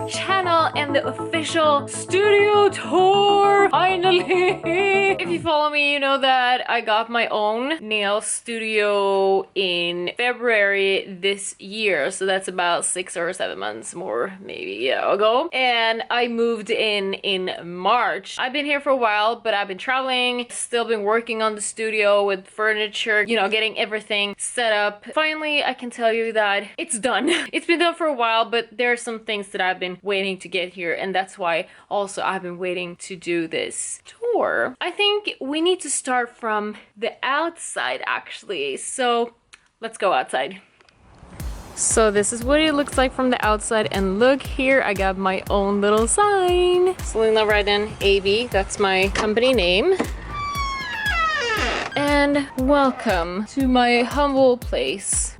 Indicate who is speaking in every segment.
Speaker 1: channel and the official studio tour, finally! If you follow me, you know that I got my own nail studio in February this year, so that's about 6 or 7 months more maybe ago, and I moved in March. I've been here for a while, but I've been traveling, still been working on the studio with furniture, you know, getting everything set up. Finally, I can tell you that it's done. It's been done for a while, but there are some things that I've been waiting to get here, and that's why also I've been waiting to do this tour. I think we need to start from the outside actually, so let's go outside. So this is what it looks like from the outside, and look here, I got my own little sign. Celina Redden AB, that's my company name. And welcome to my humble place.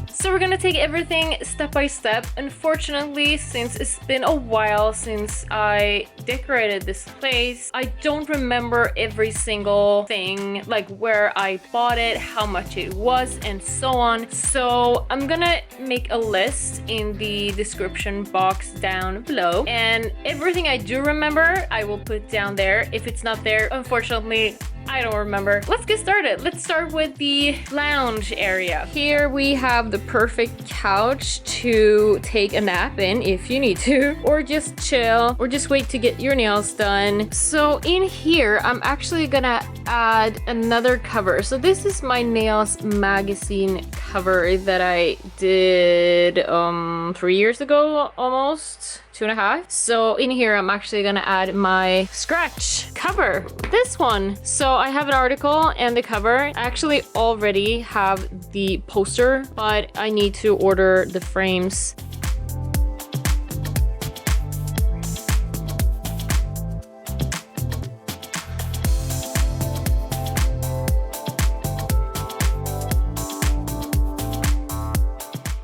Speaker 1: So we're gonna take everything step by step. Unfortunately, since it's been a while since I decorated this place, I don't remember every single thing, like where I bought it, how much it was, and so on. So I'm gonna make a list in the description box down below, and everything I do remember, I will put down there. If it's not there, unfortunately, I don't remember. Let's get started. Let's start with the lounge area. Here we have the perfect couch to take a nap in if you need to, or just chill, or just wait to get your nails done. So in here, I'm actually gonna add another cover. So this is my nails magazine cover that I did 3 years ago, almost 2.5. So in here, I'm actually gonna add my scratch cover, this one. So I have an article and the cover. I actually already have the poster, but I need to order the frames.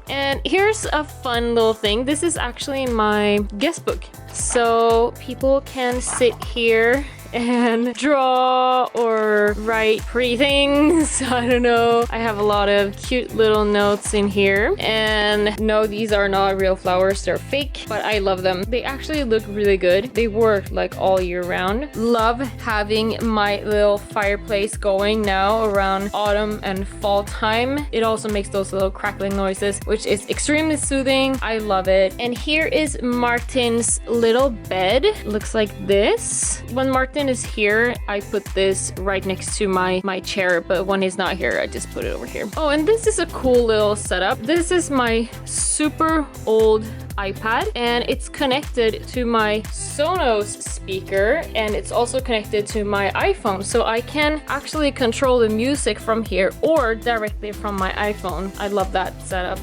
Speaker 1: And here's a fun little thing. This is actually my guest book. So people can sit here and draw or write pretty things. I don't know. I have a lot of cute little notes in here. And no, these are not real flowers. They're fake, but I love them. They actually look really good. They work like all year round. Love having my little fireplace going now around autumn and fall time. It also makes those little crackling noises, which is extremely soothing. I love it. And here is Martin's little bed. Looks like this. When Martin is here, I put this right next to my chair, but when he's not here, I just put it over here. Oh, and this is a cool little setup. This is my super old iPad, and it's connected to my SONOS speaker, and it's also connected to my iPhone, so I can actually control the music from here or directly from my iPhone. I love that setup.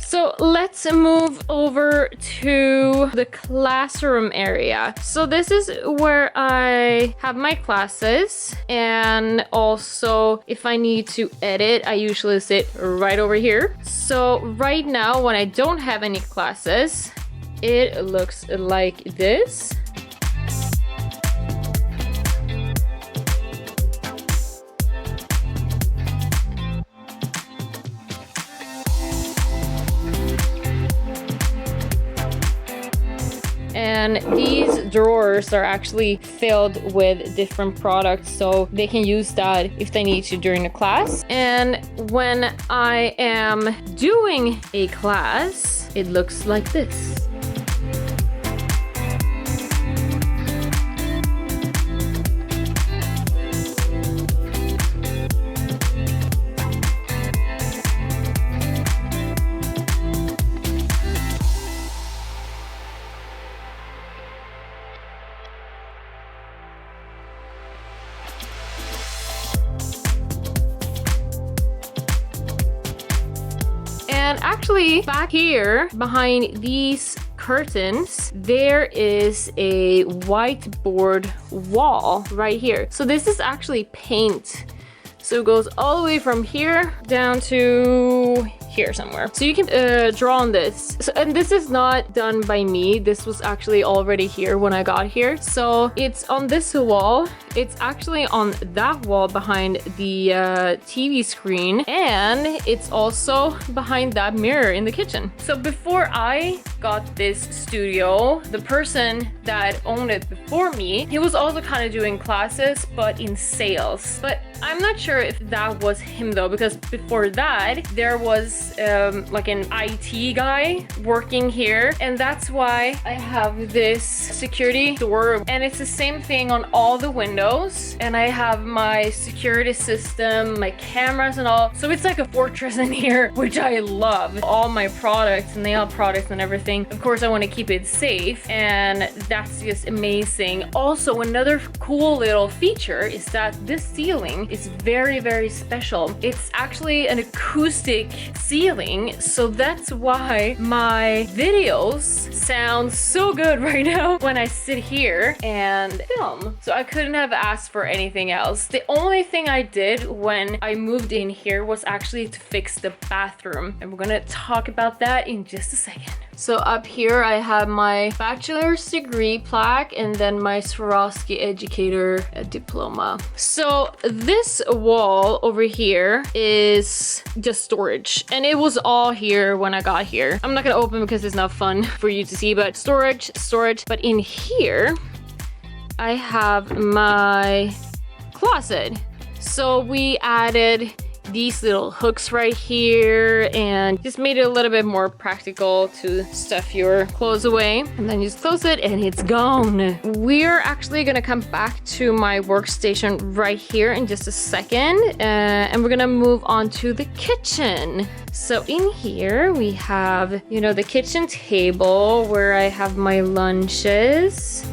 Speaker 1: So let's move over to the classroom area. So this is where I have my classes, and also if I need to edit, I usually sit right over here. So right now, when I don't have any classes, it looks like this. And these drawers are actually filled with different products, so they can use that if they need to during the class. And when I am doing a class, it looks like this. And actually back here behind these curtains, there is a whiteboard wall right here. So this is actually paint. So it goes all the way from here down to here somewhere. So you can draw on this. So, and this is not done by me. This was actually already here when I got here. So it's on this wall. It's actually on that wall behind the TV screen. And it's also behind that mirror in the kitchen. So before I got this studio, the person that owned it before me, he was also kind of doing classes, but in sales. But I'm not sure if that was him though, because before that, there was like an IT guy working here, and that's why I have this security door, and it's the same thing on all the windows, and I have my security system, my cameras and all, so it's like a fortress in here, which I love. All my products, nail products and everything, of course I want to keep it safe, and that's just amazing. Also, another cool little feature is that this ceiling is very, very special. It's actually an acoustic ceiling, so that's why my videos sound so good right now when I sit here and film. So I couldn't have asked for anything else. The only thing I did when I moved in here was actually to fix the bathroom, and we're gonna talk about that in just a second. So up here I have my bachelor's degree plaque and then my Swarovski educator diploma. So this wall over here is just storage, and it was all here when I got here. I'm not gonna open because it's not fun for you to see, but storage. But in here I have my closet. So we added these little hooks right here and just made it a little bit more practical to stuff your clothes away, and then you just close it and it's gone. We're actually gonna come back to my workstation right here in just a second, and we're gonna move on to the kitchen. So in here we have, you know, the kitchen table where I have my lunches.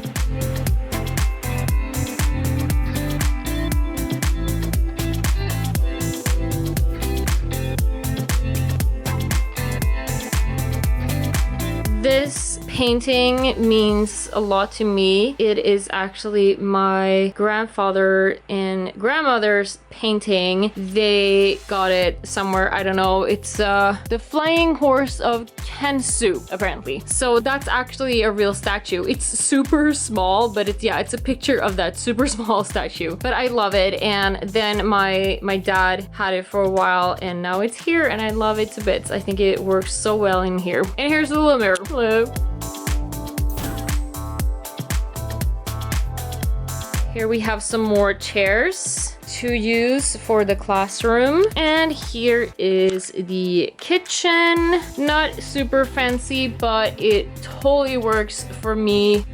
Speaker 1: This painting means a lot to me. It is actually my grandfather and grandmother's painting. They got it somewhere, I don't know. It's the flying horse of Kensu, apparently. So that's actually a real statue. It's super small, but it's a picture of that super small statue. But I love it, and then my dad had it for a while, and now it's here, and I love it to bits. I think it works so well in here. And here's the little mirror. Hello. Here we have some more chairs to use for the classroom. And here is the kitchen. Not super fancy, but it totally works for me.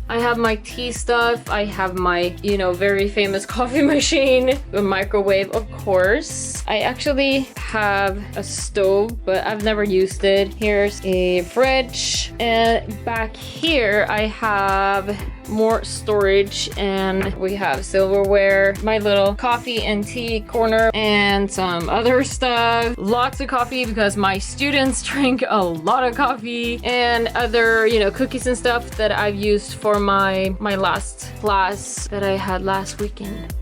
Speaker 1: I have my tea stuff. I have my, you know, very famous coffee machine, a microwave, of course. I actually have a stove, but I've never used it. Here's a fridge, and back here I have more storage, and we have silverware, my little coffee and tea corner, and some other stuff. Lots of coffee because my students drink a lot of coffee, and other, you know, cookies and stuff that I've used for my last class that I had last weekend.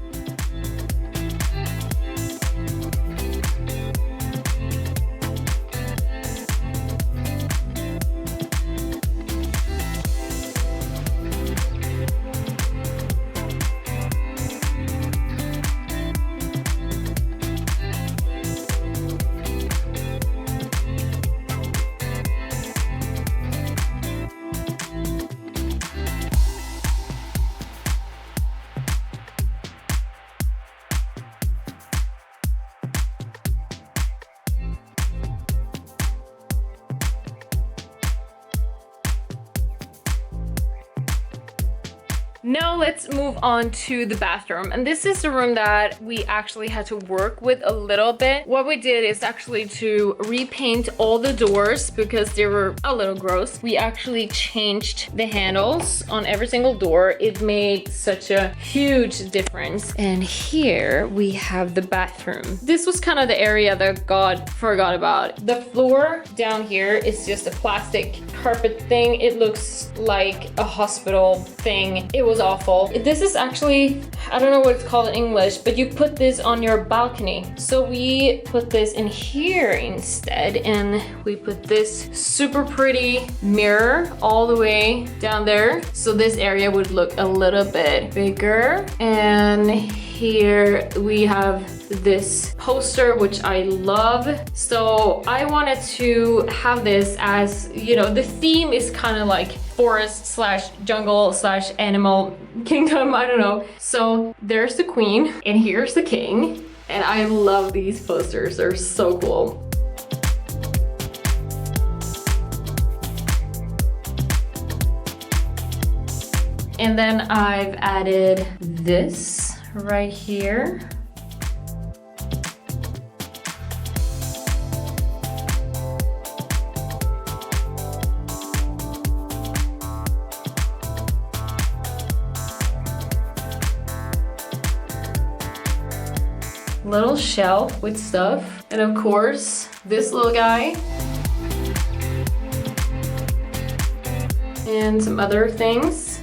Speaker 1: Now let's move on to the bathroom. And this is the room that we actually had to work with a little bit. What we did is actually to repaint all the doors because they were a little gross. We actually changed the handles on every single door. It made such a huge difference. And here we have the bathroom. This was kind of the area that God forgot about. The floor down here is just a plastic carpet thing. It looks like a hospital thing. It was awful. This is actually, I don't know what it's called in English, but you put this on your balcony. So we put this in here instead, and we put this super pretty mirror all the way down there. So this area would look a little bit bigger. And here we have this poster, which I love. So I wanted to have this as, you know, the theme is kind of like forest slash jungle slash animal kingdom, I don't know. So there's the queen and here's the king. And I love these posters, they're so cool. And then I've added this right here. Little shelf with stuff, and of course this little guy and some other things.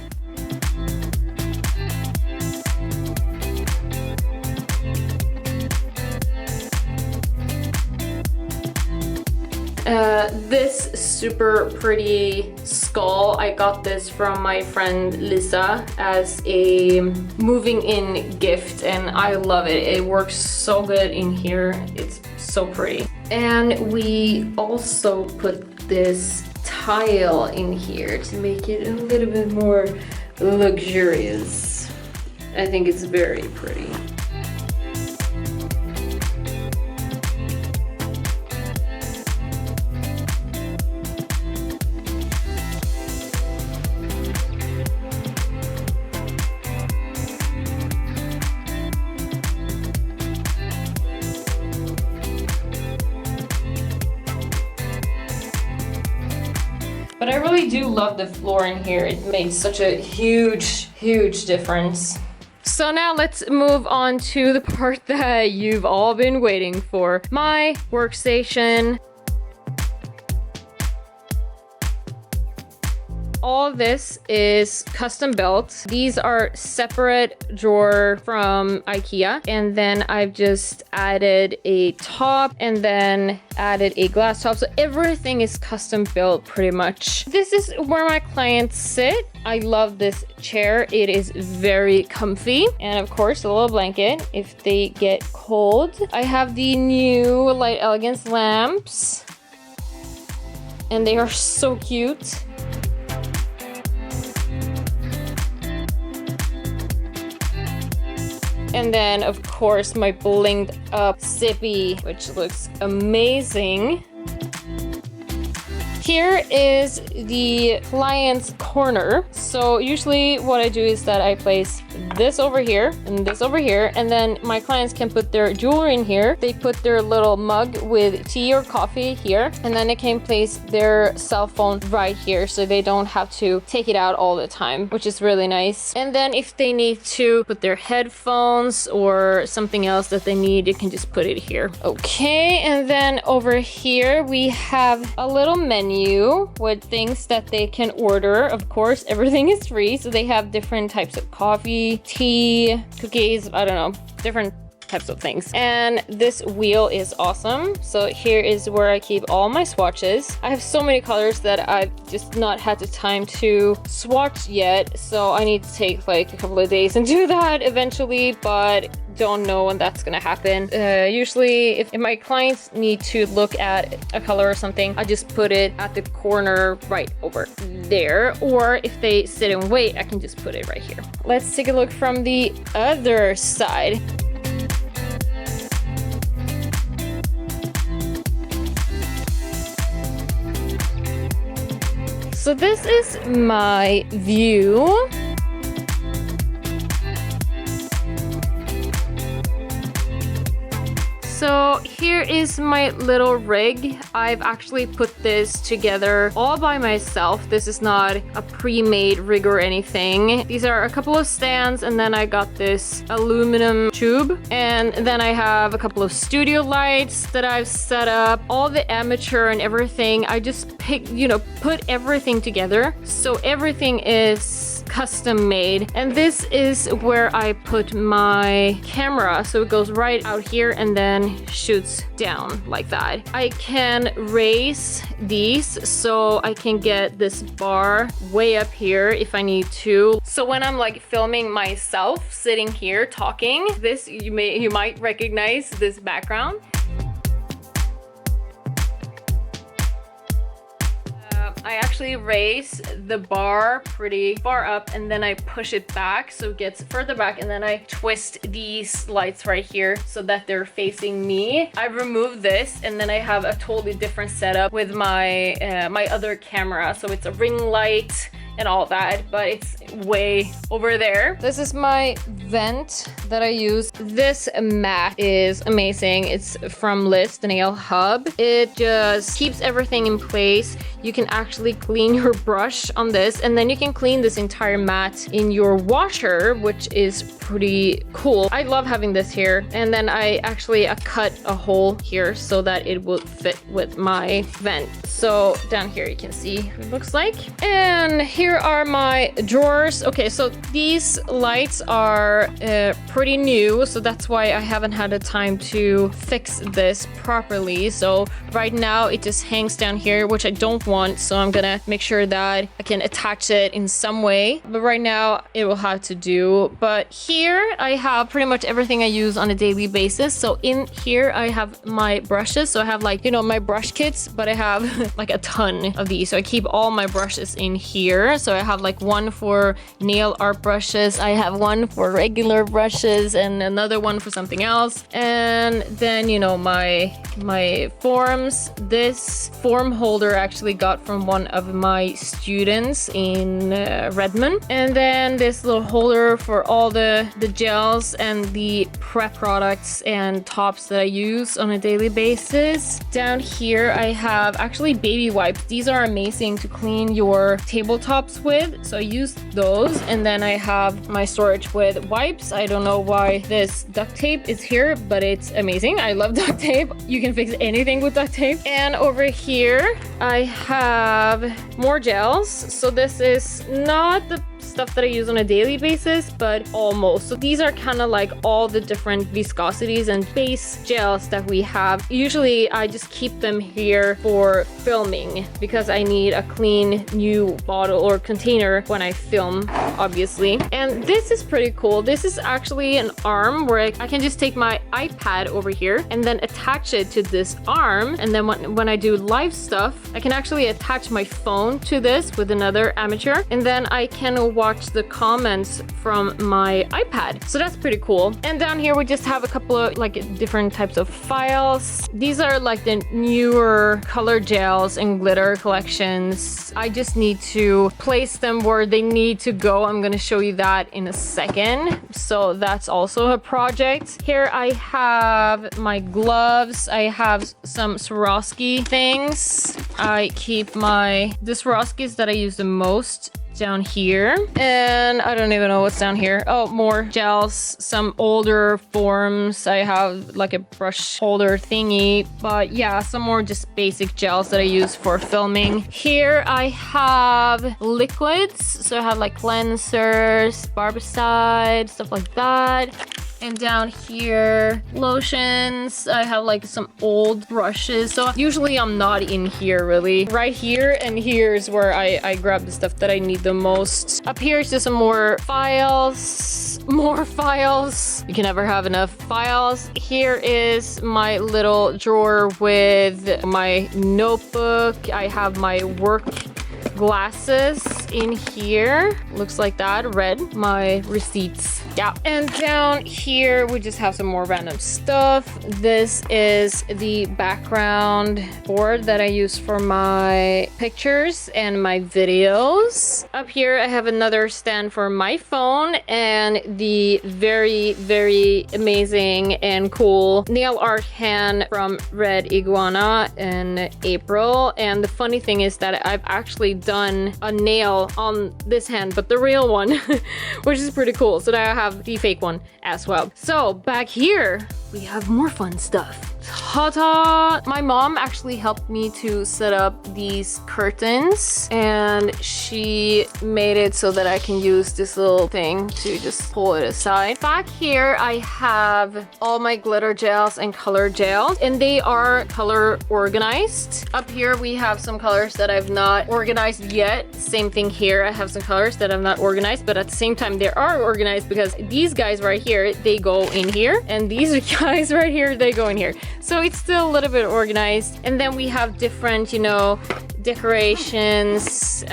Speaker 1: This super pretty skull, I got this from my friend Lisa as a moving in gift, and I love it. It works so good in here. It's so pretty. And we also put this tile in here to make it a little bit more luxurious. I think it's very pretty. But I really do love the floor in here. It made such a huge difference. So now let's move on to the part that you've all been waiting for. My workstation. All this is custom built. These are separate drawer from IKEA. And then I've just added a top and then added a glass top. So everything is custom built pretty much. This is where my clients sit. I love this chair. It is very comfy. And of course, a little blanket if they get cold. I have the new Light Elegance lamps. And they are so cute. And then, of course, my blinged up sippy, which looks amazing. Here is the client's corner. So usually what I do is that I place this over here and this over here, and then my clients can put their jewelry in here. They put their little mug with tea or coffee here, and then they can place their cell phone right here so they don't have to take it out all the time, which is really nice. And then if they need to put their headphones or something else that they need, you can just put it here. Okay, and then over here we have a little menu with things that they can order. Of course, everything is free, so they have different types of coffee, tea, cookies, I don't know, different types of things. And this wheel is awesome. So here is where I keep all my swatches. I have so many colors that I've just not had the time to swatch yet, so I need to take like a couple of days and do that eventually, but don't know when that's gonna happen. Usually if my clients need to look at a color or something, I just put it at the corner right over there, or if they sit and wait, I can just put it right here. Let's take a look from the other side. So this is my view. So here is my little rig. I've actually put this together all by myself. This is not a pre-made rig or anything. These are a couple of stands, and then I got this aluminum tube, and then I have a couple of studio lights that I've set up, all the amateur and everything. I just put everything together, so everything is custom made. And this is where I put my camera, so it goes right out here and then shoots down like that. I can raise these so I can get this bar way up here if I need to. So when I'm like filming myself sitting here talking, this you might recognize this background. I actually raise the bar pretty far up, and then I push it back so it gets further back, and then I twist these lights right here so that they're facing me. I removed this, and then I have a totally different setup with my my other camera. So it's a ring light and all that, but it's way over there. This is my vent that I use. This mat is amazing. It's from Liz, the nail hub. It just keeps everything in place. You can actually clean your brush on this, and then you can clean this entire mat in your washer, which is pretty cool. I love having this here. And then I actually cut a hole here so that it will fit with my vent. So down here you can see what it looks like. And here are my drawers. Okay, so these lights are pretty new, so that's why I haven't had the time to fix this properly. So right now it just hangs down here, which I don't want, so I'm gonna make sure that I can attach it in some way, but right now it will have to do. But here I have pretty much everything I use on a daily basis. So in here I have my brushes, so I have like, you know, my brush kits, but I have like a ton of these, so I keep all my brushes in here. So I have like one for nail art brushes, I have one for regular brushes, and another one for something else. And then, you know, my forms. This form holder I actually got from one of my students in Redmond. And then this little holder for all the gels and the prep products and tops that I use on a daily basis. Down here I have actually baby wipes. These are amazing to clean your tabletops with, so I use those. And then I have my storage with wipes. I don't know why this duct tape is here, but it's amazing. I love duct tape. You can fix anything with duct tape. And over here I have more gels. So this is not the stuff that I use on a daily basis, but almost. So these are kind of like all the different viscosities and base gels that we have. Usually I just keep them here for filming because I need a clean new bottle or container when I film, obviously. And this is pretty cool. This is actually an arm where I can just take my iPad over here and then attach it to this arm. And then when I do live stuff, I can actually attach my phone to this with another amateur, and then I can watch the comments from my iPad. So that's pretty cool. And down here we just have a couple of like different types of files. These are like the newer color gels and glitter collections. I just need to place them where they need to go. I'm gonna show you that in a second. So that's also a project. Here I have my gloves. I have some Swarovski things. I keep the Swarovskis that I use the most down here, and I don't even know what's down here. Oh, more gels, some older forms. I have like a brush holder thingy, but yeah, some more just basic gels that I use for filming. Here I have liquids, so I have like cleansers, barbicide, stuff like that. And down here, lotions. I have like some old brushes. So usually I'm not in here really. Right here and here is where I grab the stuff that I need the most. Up here is just some more files. More files. You can never have enough files. Here is my little drawer with my notebook. I have my work glasses in here. Looks like that. Red. My receipts. Yeah, and down here we just have some more random stuff. This is the background board that I use for my pictures and my videos. Up here I have another stand for my phone and the very, very amazing and cool nail art hand from Red Iguana in April. And the funny thing is that I've actually done a nail on this hand, but the real one, which is pretty cool. So now I have the fake one as well. So back here we have more fun stuff. Ta-ta! My mom actually helped me to set up these curtains, and she made it so that I can use this little thing to just pull it aside. Back here I have all my glitter gels and color gels, and they are color organized. Up here we have some colors that I've not organized yet. Same thing here, I have some colors that I've not organized, but at the same time they are organized because these guys right here, they go in here, and these guys right here, they go in here. So it's still a little bit organized. And then we have different, you know, decorations,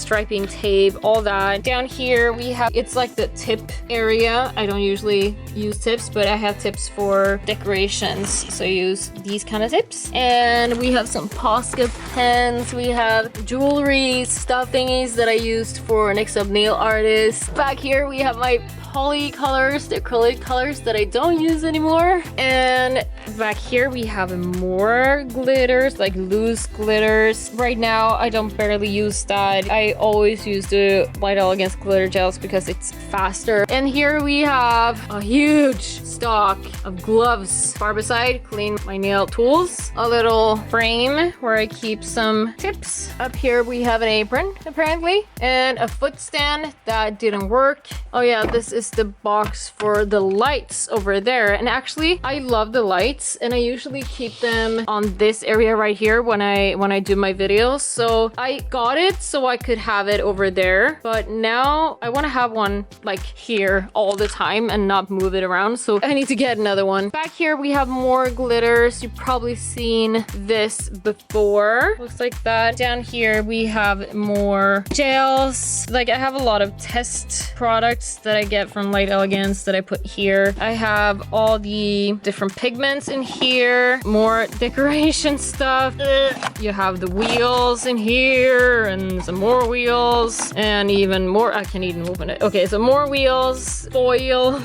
Speaker 1: striping tape, all that. Down here we have, it's like the tip area. I don't usually use tips, but I have tips for decorations, so I use these kind of tips. And we have some Posca pens, we have jewelry stuff thingies that I used for next up nail artists. Back here we have my poly colors, the acrylic colors that I don't use anymore. And back here we have more glitters, like loose glitters. Right now I don't barely use that. I always use the White Elegance glitter gels because it's faster. And here we have a huge stock of gloves. Barbicide, clean my nail tools. A little frame where I keep some tips. Up here we have an apron apparently, and a foot stand that didn't work. Oh yeah, this is the box for the lights over there. And actually I love the lights, and I usually keep them on this area right here when I do my videos. So I got it so I could have it over there, but now I want to have one like here all the time and not move it around, so I need to get another one. Back here we have more glitters. You've probably seen this before. Looks like that. Down here we have more gels. Like I have a lot of test products that I get from Light Elegance that I put here. I have all the different pigments in here, more decoration stuff. You have the wheels in here and some more wheels and even more. I can't even open it. Okay, so more wheels, foil.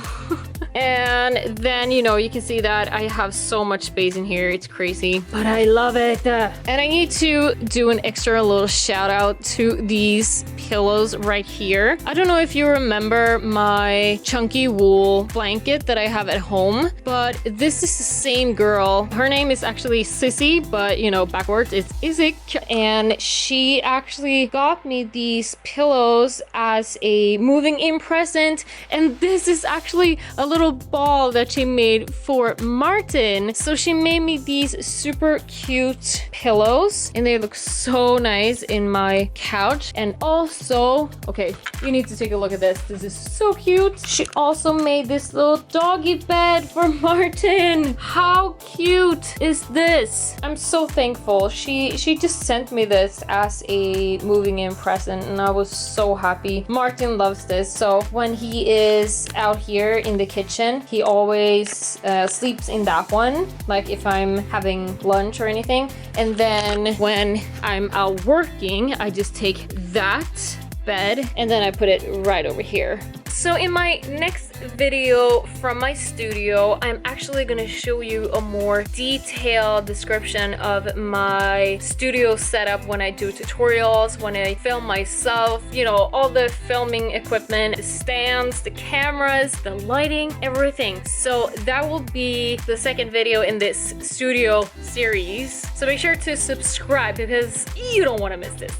Speaker 1: And then, you know, you can see that I have so much space in here. It's crazy, but I love it. And I need to do an extra little shout out to these pillows right here. I don't know if you remember my chunky wool blanket that I have at home, but this is the same girl. Her name is actually Sissy, but you know, backwards it's Isaac. And she actually got me these pillows as a moving in present. And this is actually a little ball that she made for Martin. So she made me these super cute pillows, and they look so nice in my couch. And also, okay, you need to take a look at this. This is so cute. She also made this little doggy bed for Martin. How cute is this? I'm so thankful. She just sent me this as a moving in present, and I was so happy. Martin loves this, so when he is out here in the kitchen, he always sleeps in that one, like if I'm having lunch or anything. And then when I'm out working, I just take that bed and then I put it right over here. So in my next video from my studio, I'm actually gonna show you a more detailed description of my studio setup when I do tutorials, when I film myself, you know, all the filming equipment, the stands, the cameras, the lighting, everything. So that will be the second video in this studio series. So make sure to subscribe because you don't want to miss this.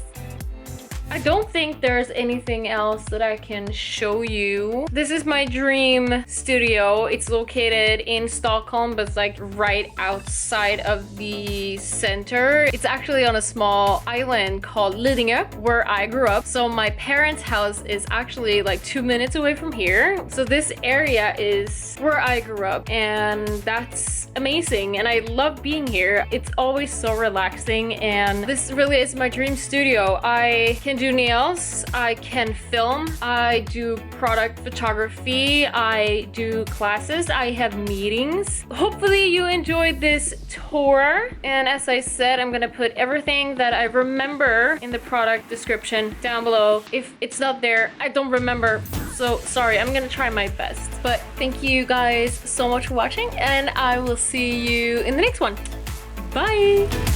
Speaker 1: I don't think there's anything else that I can show you. This is my dream studio. It's located in Stockholm, but it's like right outside of the center. It's actually on a small island called Lidingö, where I grew up. So my parents' house is actually like 2 minutes away from here. So this area is where I grew up, and that's amazing and I love being here. It's always so relaxing and this really is my dream studio. I can do nails, I can film, I do product photography, I do classes, I have meetings. Hopefully you enjoyed this tour, and as I said, I'm gonna put everything that I remember in the product description down below. If it's not there, I don't remember, so sorry. I'm gonna try my best. But thank you guys so much for watching and I will see you in the next one. Bye!